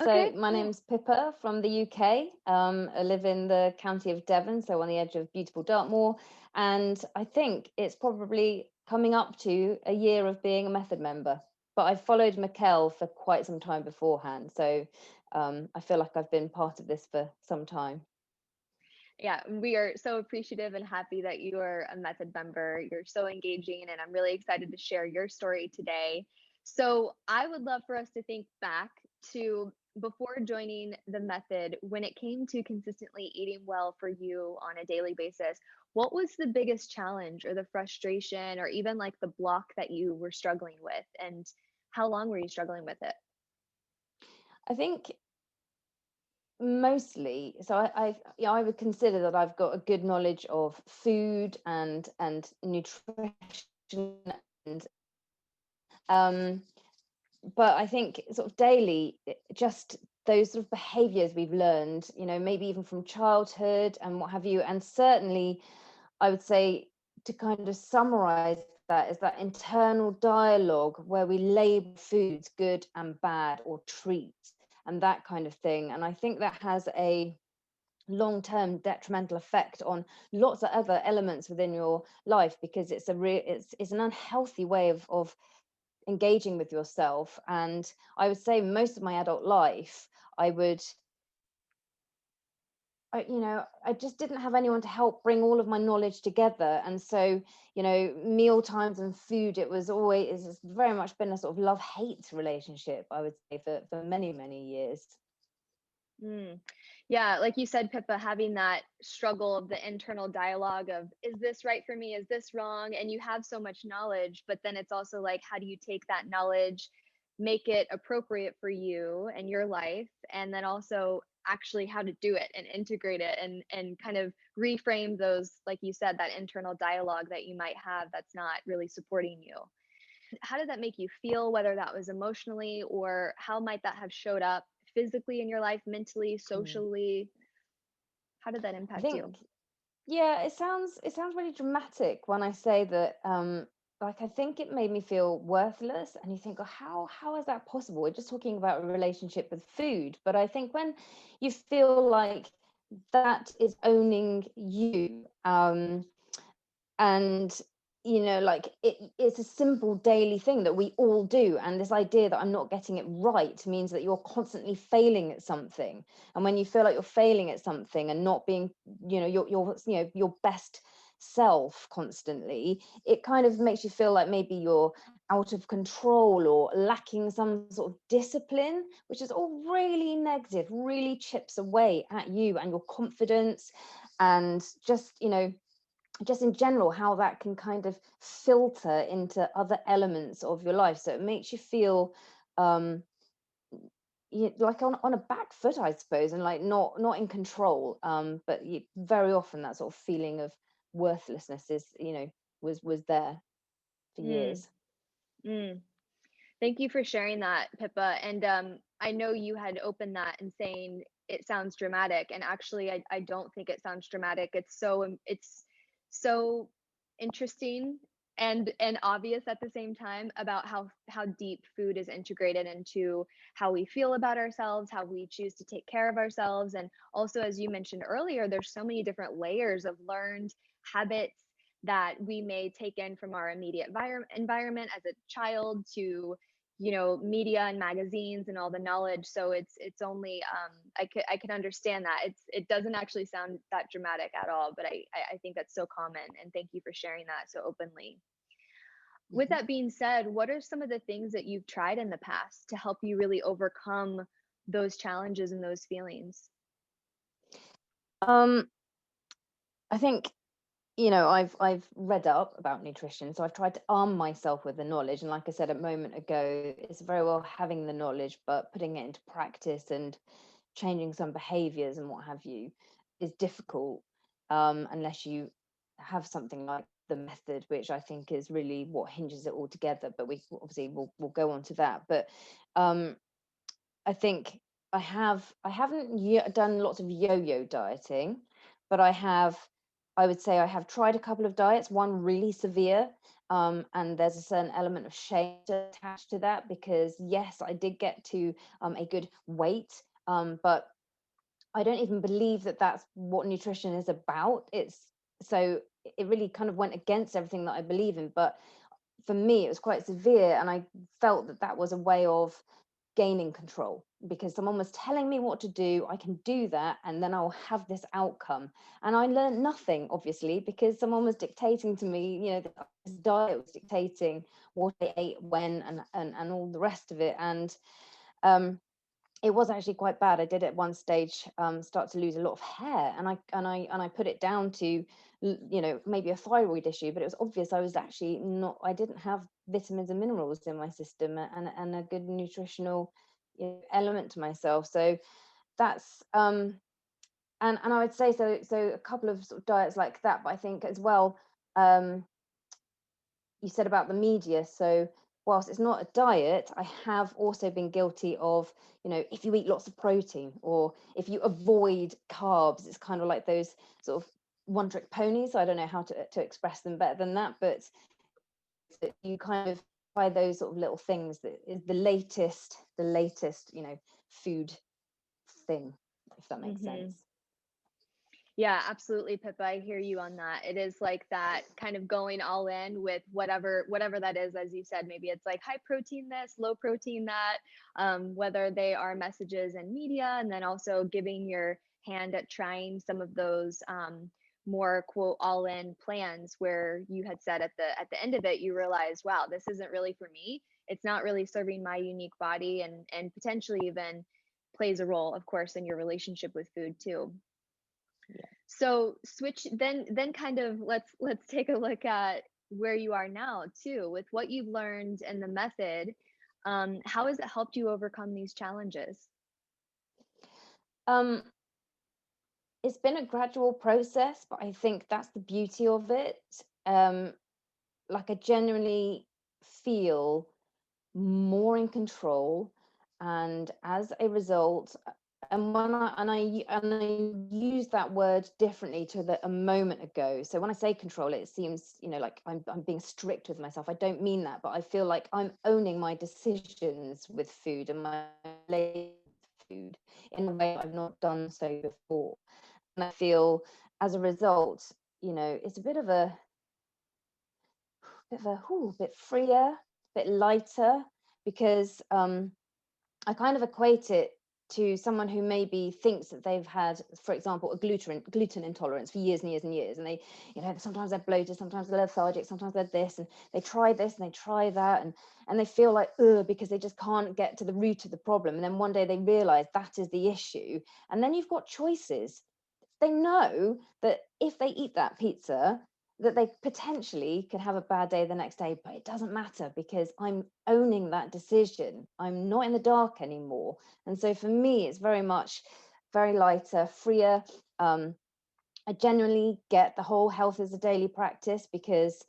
So Okay, my yeah. name's Pippa from the UK. I live in the county of Devon, so on the edge of beautiful Dartmoor. And I think it's probably coming up to a year of being a Method member. But I followed Mikkel for quite some time beforehand. So I feel like I've been part of this for some time. Yeah, we are so appreciative and happy that you are a Method member. You're so engaging, and I'm really excited to share your story today. So, I would love for us to think back to before joining the Method, when it came to consistently eating well for you on a daily basis. What was the biggest challenge or the frustration or even like the block that you were struggling with? And how long were you struggling with it? I think mostly, so yeah, I would consider that I've got a good knowledge of food and nutrition and um but I think sort of daily, just those sort of behaviors we've learned, maybe even from childhood and what have you. And certainly, I would say to kind of summarize that is that internal dialogue where we label foods good and bad or treats and that kind of thing. And I think that has a long-term detrimental effect on lots of other elements within your life because it's an unhealthy way of engaging with yourself. And I would say most of my adult life, I would, I just didn't have anyone to help bring all of my knowledge together. And so, meal times and food, it's very much been a sort of love-hate relationship, I would say, for many, many years. Mm. Yeah, like you said, Pippa, having that struggle of the internal dialogue of, is this right for me? Is this wrong? And you have so much knowledge, but then it's also like, how do you take that knowledge, make it appropriate for you and your life, and then also actually how to do it and integrate it and kind of reframe those, like you said, that internal dialogue that you might have that's not really supporting you. How did that make you feel, whether that was emotionally, or how might that have showed up physically in your life, mentally, Mm. socially? How did that I impact think, you? yeah, it sounds really dramatic when I say that. Like I think it made me feel worthless, and you think, oh, how is that possible? We're just talking about a relationship with food, but I think when you feel like that is owning you, and like it's a simple daily thing that we all do, and this idea that I'm not getting it right means that you're constantly failing at something. And when you feel like you're failing at something and not being your best self constantly, it kind of makes you feel like maybe you're out of control or lacking some sort of discipline, which is all really negative, really chips away at you and your confidence. And just in general, how that can kind of filter into other elements of your life. So it makes you feel um like on a back foot, I suppose, and like not in control. But very often that sort of feeling of worthlessness was there for Mm, years. mm. Thank you for sharing that, Pippa. And I know you had opened that and saying it sounds dramatic, and actually, I don't think it sounds dramatic. It's so interesting and obvious at the same time about how deep food is integrated into how we feel about ourselves, how we choose to take care of ourselves, and also, as you mentioned earlier, there's so many different layers of learned habits that we may take in from our immediate environment as a child to media and magazines and all the knowledge. So it's only I can understand that it doesn't actually sound that dramatic at all, but I think that's so common, and thank you for sharing that so openly. With Mhm. that being said, what are some of the things that you've tried in the past to help you really overcome those challenges and those feelings? um I think, I've read up about nutrition, so I've tried to arm myself with the knowledge. And like I said a moment ago, it's very well having the knowledge, but putting it into practice and changing some behaviors and what have you is difficult, unless you have something like the method, which I think is really what hinges it all together. But we obviously we'll go on to that. But um, I think I haven't done lots of yo-yo dieting, but I have I would say I have tried a couple of diets, one really severe, and there's a certain element of shame attached to that because yes, I did get to a good weight, but I don't even believe that that's what nutrition is about. It's so it really kind of went against everything that I believe in. But for me, it was quite severe, and I felt that that was a way of gaining control because someone was telling me what to do. I can do that, and then I'll have this outcome. And I learned nothing, obviously, because someone was dictating to me. This diet was dictating what I ate, when, and all the rest of it. And um, it was actually quite bad. I did at one stage start to lose a lot of hair, and I put it down to maybe a thyroid issue, but it was obvious I was actually not. I didn't have vitamins and minerals in my system, and a good nutritional element to myself. So that's and I would say so a couple of sort of diets like that, but I think as well. You said about the media. So whilst it's not a diet, I have also been guilty of, if you eat lots of protein or if you avoid carbs, it's kind of like those sort of one trick ponies. I don't know how to express them better than that, but that you kind of buy those sort of little things that is the latest, food thing, if that makes Hmm. sense. Yeah, absolutely, Pippa. I hear you on that. It is like that kind of going all in with whatever that is, as you said. Maybe it's like high protein this, low protein that, whether they are messages and media, and then also giving your hand at trying some of those more quote all in plans where you had said at the end of it, you realize, wow, this isn't really for me. It's not really serving my unique body and potentially even plays a role, of course, in your relationship with food too. Yeah. So switch then kind of let's take a look at where you are now too with what you've learned and the method. How has it helped you overcome these challenges? um it's been a gradual process, but I think that's the beauty of it. um like I genuinely feel more in control, and as a result, and I use that word differently to a moment ago. So when I say control, it seems like I'm being strict with myself. I don't mean that, but I feel like I'm owning my decisions with food and my relationship with food in a way I've not done so before. And I feel as a result, it's a bit freer, a bit lighter, because I kind of equate it to someone who maybe thinks that they've had, for example, a gluten intolerance for years and years and years, and they, sometimes they're bloated, sometimes they're lethargic, sometimes they're this, and they try this and they try that, and they feel like ugh, because they just can't get to the root of the problem, and then one day they realize that is the issue, and then you've got choices. They know that if they eat that pizza, that they potentially could have a bad day the next day, but it doesn't matter because I'm owning that decision. I'm not in the dark anymore. And so for me, it's very much very lighter, freer. I genuinely get the whole health is a daily practice because,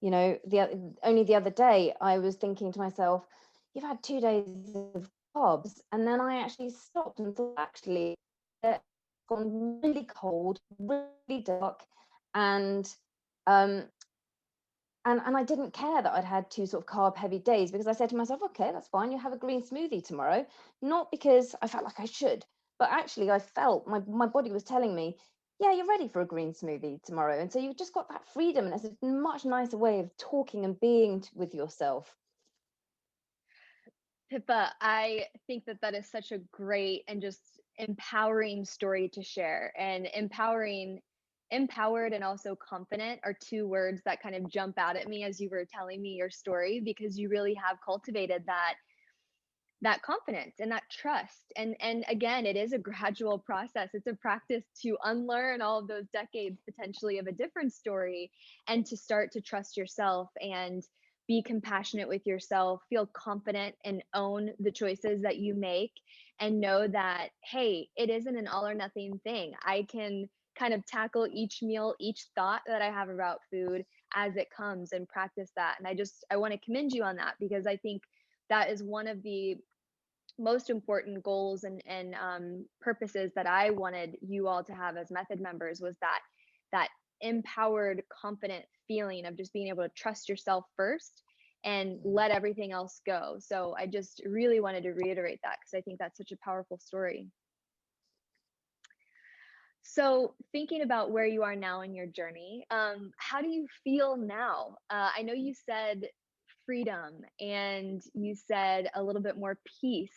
only the other day I was thinking to myself, you've had 2 days of carbs. And then I actually stopped and thought, actually, it's gone really cold, really dark, and um, and I didn't care that I'd had two sort of carb heavy days because I said to myself, okay, that's fine. You have a green smoothie tomorrow. Not because I felt like I should, but actually I felt my body was telling me, yeah, you're ready for a green smoothie tomorrow. And so you've just got that freedom. And it's a much nicer way of talking and being with yourself. Pippa, I think that is such a great and just empowering story to share. And empowered and also confident are two words that kind of jump out at me as you were telling me your story because you really have cultivated that confidence and that trust. And again, it is a gradual process. It's a practice to unlearn all of those decades potentially of a different story and to start to trust yourself and be compassionate with yourself, feel confident and own the choices that you make, and know that hey, it isn't an all or nothing thing. I can kind of tackle each meal, each thought that I have about food as it comes and practice that. And I want to commend you on that because I think that is one of the most important goals and purposes that I wanted you all to have as method members was that empowered, confident feeling of just being able to trust yourself first and Mm. let everything else go. So I just really wanted to reiterate that because I think that's such a powerful story. So, thinking about where you are now in your journey, how do you feel now? I know you said freedom and you said a little bit more peace.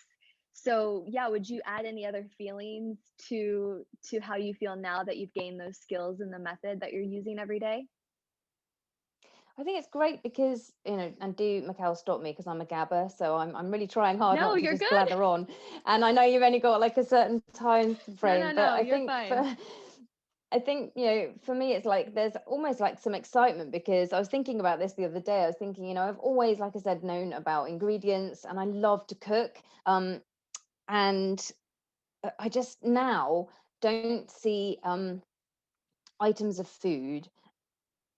So, yeah, would you add any other feelings to how you feel now that you've gained those skills in the method that you're using every day? I think it's great because, and do Mikhail stop me because I'm a gabber, so I'm really trying hard No, not to you're just good. blather on. And I know you've only got like a certain time No, frame, no, but no, I you're think fine. I think, for me, it's like there's almost like some excitement because I was thinking about this the other day. I was thinking, I've always, like I said, known about ingredients and I love to cook. And I just now don't see items of food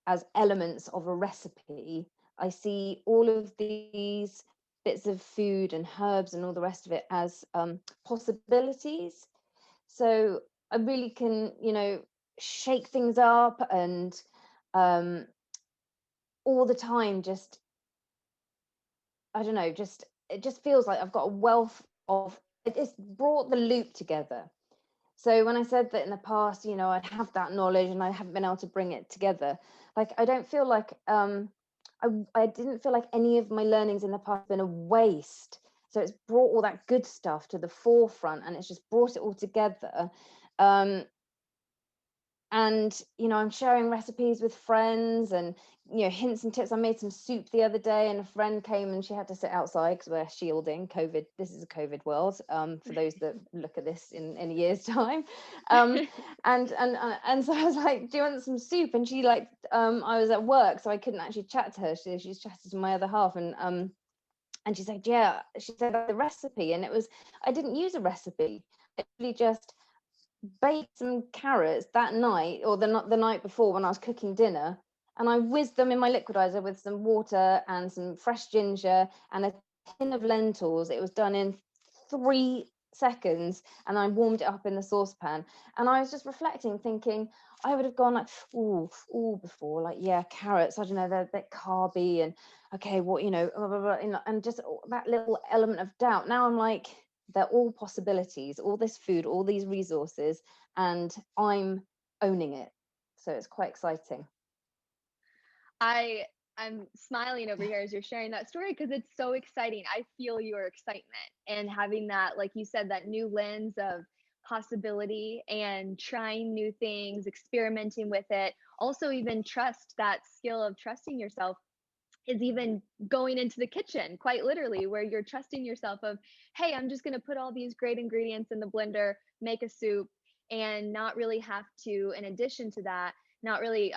as elements of a recipe. I see all of these bits of food and herbs and all the rest of it as possibilities. So I really can, shake things up and um, all the time just, I don't know, just it just feels like I've got a wealth of it's brought the loop together. So when I said that in the past, I'd have that knowledge and I haven't been able to bring it together, like I don't feel like I didn't feel like any of my learnings in the past have been a waste. So it's brought all that good stuff to the forefront and it's just brought it all together. Um, and I'm sharing recipes with friends and hints and tips. I made some soup the other day and a friend came and she had to sit outside because we're shielding COVID. This is a COVID world, for those that look at this in a year's time. And so I was like, do you want some soup? And she like I was at work so I couldn't actually chat to her. She's chatted to my other half and she said, yeah, she said the recipe, and it was, I didn't use a recipe. I really just baked some carrots that night or the night before when I was cooking dinner, and I whizzed them in my liquidizer with some water and some fresh ginger and a tin of lentils. It was done in 3 seconds, and I warmed it up in the saucepan. And I was just reflecting, thinking I would have gone like, ooh, before, like, yeah, carrots. I don't know, they're a bit carby, and okay, what, blah, blah, blah, and just that little element of doubt. Now I'm like, they're all possibilities, all this food, all these resources, and I'm owning it. So it's quite exciting. I I'm smiling over here as you're sharing that story because it's so exciting. I feel your excitement and having that, like you said, that new lens of possibility and trying new things, experimenting with it. Also, even trust that skill of trusting yourself is even going into the kitchen, quite literally, where you're trusting yourself of, hey, I'm just going to put all these great ingredients in the blender, make a soup, and not really have to, in addition to that, not really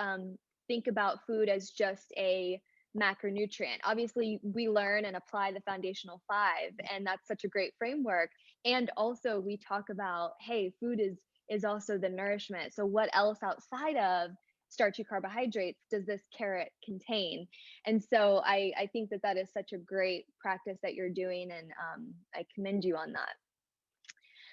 think about food as just a macronutrient. Obviously, we learn and apply the foundational five, and that's such a great framework. And also, we talk about, hey, food is also the nourishment. So, what else outside of starchy carbohydrates does this carrot contain? And so I think that that is such a great practice that you're doing, and I commend you on that.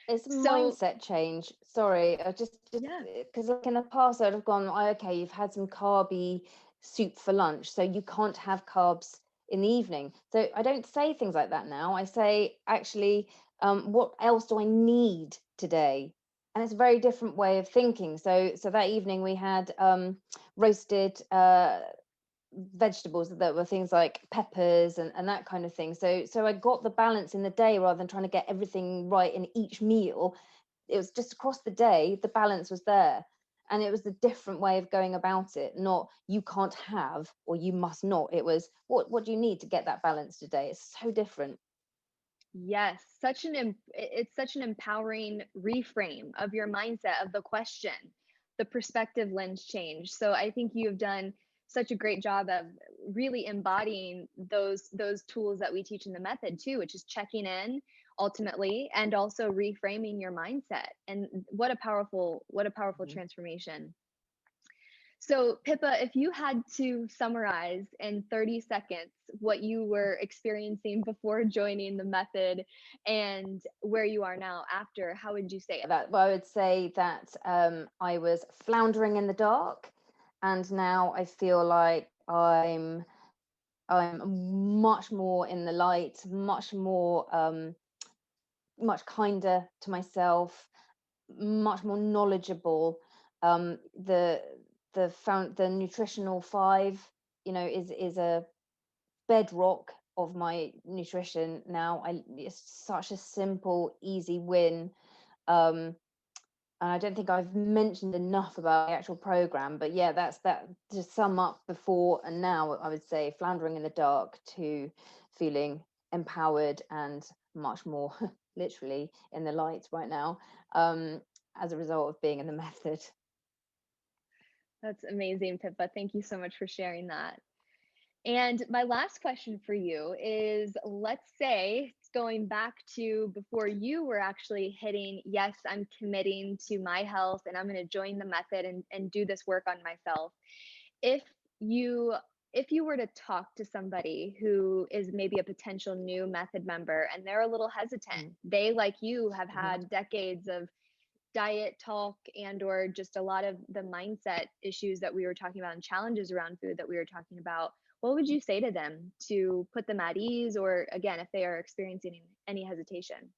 It's a So mindset change. Sorry, I just yeah, because like in the past I'd have gone, "Oh, okay, you've had some carby soup for lunch, so you can't have carbs in the evening." So I don't say things like that now. I say, actually, what else do I need today? And it's a very different way of thinking. So that evening we had roasted vegetables that were things like peppers and that kind of thing. So I got the balance in the day rather than trying to get everything right in each meal. It was just across the day, the balance was there. And it was a different way of going about it, not you can't have or you must not. It was what do you need to get that balance today? It's so different. yes, it's such an empowering reframe of your mindset of the question, the perspective lens change. So I think you've done such a great job of really embodying those tools that we teach in the method too, which is checking in ultimately and also reframing your mindset. And what a powerful Mhm. transformation. So, Pippa, if you had to summarize in 30 seconds what you were experiencing before joining the method and where you are now after, how would you say it? That, well, I would say that I was floundering in the dark, and now I feel like I'm much more in the light, much more much kinder to myself, much more knowledgeable. The the nutritional 5, is a bedrock of my nutrition now. It's such a simple, easy win. Um, and I don't think I've mentioned enough about the actual program, but yeah, that's that to sum up before and now. I would say floundering in the dark to feeling empowered and much more literally in the light right now, as a result of being in the method. That's amazing, Pippa. Thank you so much for sharing that. And my last question for you is, let's say, going back to before you were actually hitting, yes, I'm committing to my health and I'm going to join the method and do this work on myself. If you if you were to talk to somebody who is maybe a potential new method member and they're a little hesitant, Mm. they, like you, have Mhm. had decades of diet talk and or just a lot of the mindset issues that we were talking about and challenges around food that we were talking about, what would you say to them to put them at ease, or again, if they are experiencing any hesitation?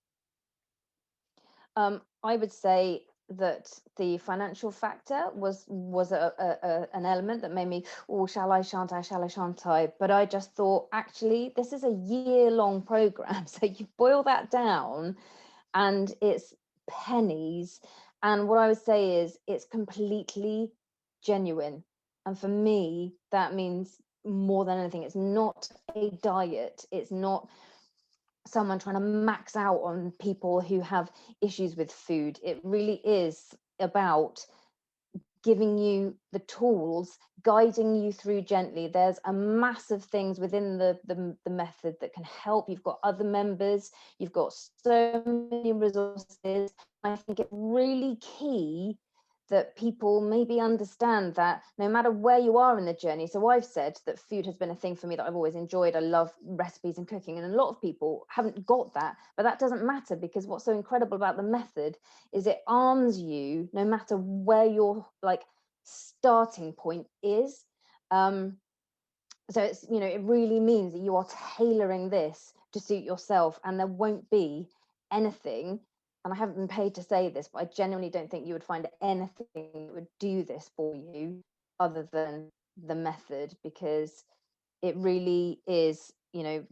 I would say that the financial factor was an element that made me, oh, shall I, shan't I, shall I, shan't I? But I just thought, actually, this is a year-long program, so you boil that down, and it's pennies. And what I would say is, it's completely genuine, and for me, that means more than anything. It's not a diet. It's not someone trying to max out on people who have issues with food. It really is about giving you the tools, guiding you through gently. There's a massive things within the method that can help. You've got other members, you've got so many resources. I think it's really key that people maybe understand that no matter where you are in the journey. So I've said that food has been a thing for me that I've always enjoyed. I love recipes and cooking, and a lot of people haven't got that, but that doesn't matter, because what's so incredible about the method is it arms you no matter where your like starting point is. So it's, it really means that you are tailoring this to suit yourself, and there won't be anything, and I haven't been paid to say this, but I genuinely don't think you would find anything that would do this for you other than the method, because it really is,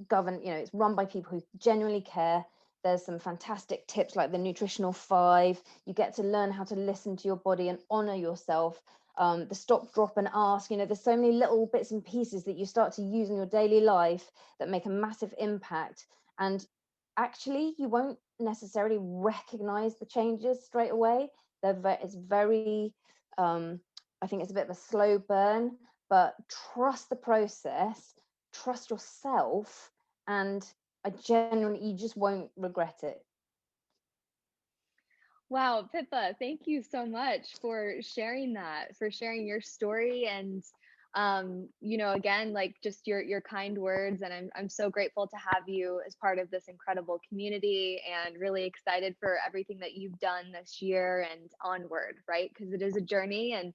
governed, it's run by people who genuinely care. There's some fantastic tips like the nutritional 5. You get to learn how to listen to your body and honor yourself. The stop, drop, and ask. There's so many little bits and pieces that you start to use in your daily life that make a massive impact. And actually, you won't necessarily recognize the changes straight away. It's very, I think it's a bit of a slow burn, but trust the process, trust yourself, and you just won't regret it. Wow, Pippa, thank you so much for sharing that, for sharing your story and again, like just your kind words, and I'm so grateful to have you as part of this incredible community and really excited for everything that you've done this year and onward, right? Because it is a journey and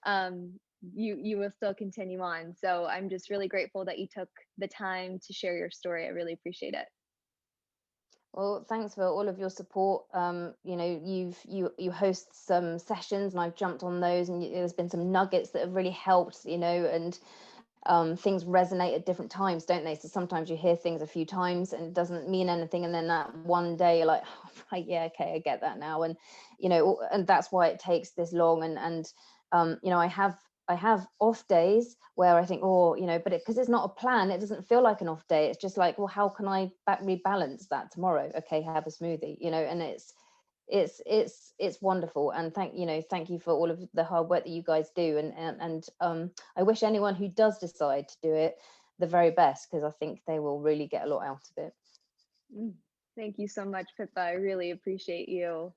um you will still continue on. So I'm just really grateful that you took the time to share your story. I really appreciate it. Well, thanks for all of your support. You host some sessions, and I've jumped on those, and there's been some nuggets that have really helped. And things resonate at different times, don't they? So sometimes you hear things a few times and it doesn't mean anything, and then that one day you're like, oh, right, yeah, okay, I get that now. And that's why it takes this long. And I have off days where I think, oh, but because it's not a plan, it doesn't feel like an off day. It's just like, well, how can I rebalance that tomorrow? Okay, have a smoothie, and it's wonderful. And thank you for all of the hard work that you guys do. And I wish anyone who does decide to do it the very best, because I think they will really get a lot out of it. Thank you so much, Pippa. I really appreciate you.